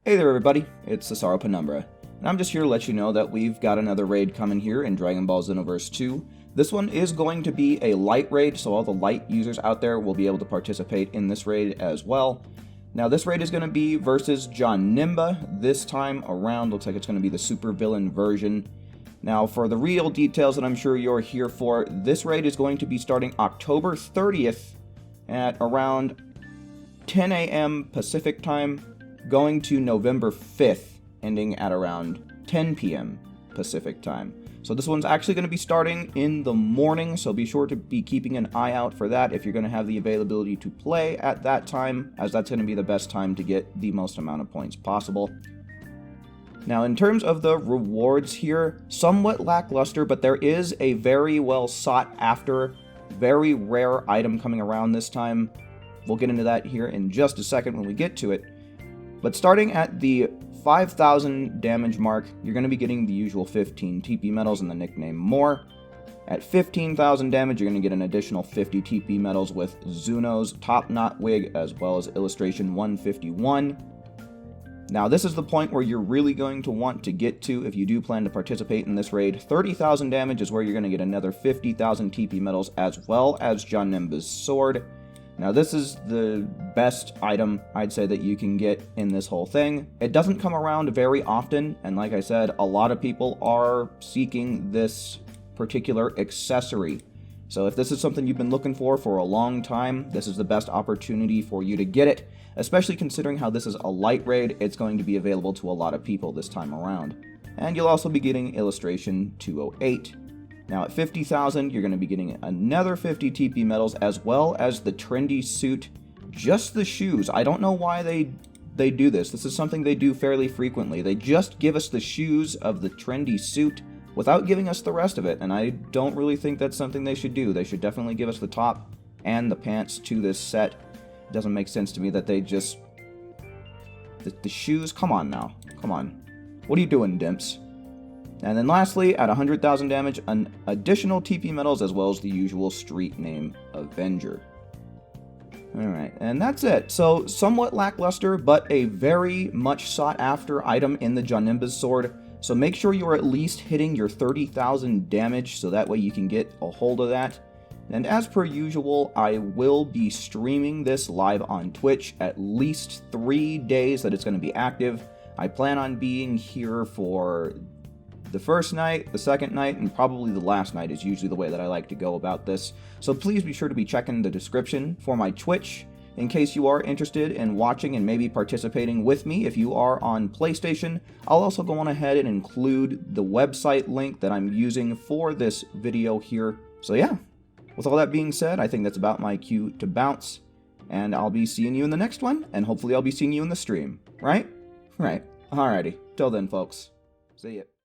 Hey there everybody, it's Sasaro Penumbra, and I'm just here to let you know that we've got another raid coming here in Dragon Ball Xenoverse 2. This one is going to be a light raid, so all the light users out there will be able to participate in this raid as well. Now this raid is going to be versus Janemba. This time around, looks like it's going to be the super villain version. Now for the real details that I'm sure you're here for, this raid is going to be starting October 30th at around 10 a.m. Pacific time, going to November 5th, ending at around 10 p.m. Pacific time. So this one's actually going to be starting in the morning, so be sure to be keeping an eye out for that if you're going to have the availability to play at that time, as that's going to be the best time to get the most amount of points possible. Now in terms of the rewards here, somewhat lackluster, but there is a very well sought after, very rare item coming around this time. We'll get into that here in just a second when we get to it. But starting at the 5,000 damage mark, you're going to be getting the usual 15 TP medals and the nickname More. At 15,000 damage, you're going to get an additional 50 TP medals with Zuno's Top Knot Wig, as well as Illustration 151. Now this is the point where you're really going to want to get to if you do plan to participate in this raid. 30,000 damage is where you're going to get another 50,000 TP medals, as well as Janemba's Sword. Now this is the best item I'd say that you can get in this whole thing. It doesn't come around very often, and like I said, a lot of people are seeking this particular accessory. So if this is something you've been looking for a long time, this is the best opportunity for you to get it, especially considering how this is a light raid. It's going to be available to a lot of people this time around. And you'll also be getting Illustration 208. Now at 50,000, you're going to be getting another 50 TP medals, as well as the trendy suit. Just the shoes. I don't know why they do this. This is something they do fairly frequently. They just give us the shoes of the trendy suit without giving us the rest of it, and I don't really think that's something they should do. They should definitely give us the top and the pants to this set. It doesn't make sense to me that they just... The shoes? Come on now. Come on. What are you doing, Dimps? And then lastly, at 100,000 damage, an additional TP medals, as well as the usual street name Avenger. Alright, and that's it. So, somewhat lackluster, but a very much sought after item in the Janemba's Sword. So make sure you're at least hitting your 30,000 damage, so that way you can get a hold of that. And as per usual, I will be streaming this live on Twitch at least 3 days that it's going to be active. I plan on being here for the first night, the second night, and probably the last night is usually the way that I like to go about this. So please be sure to be checking the description for my Twitch in case you are interested in watching and maybe participating with me. If you are on PlayStation, I'll also go on ahead and include the website link that I'm using for this video here. So yeah, with all that being said, I think that's about my cue to bounce, and I'll be seeing you in the next one, and hopefully I'll be seeing you in the stream, right? Right. Alrighty. Till then, folks. See ya.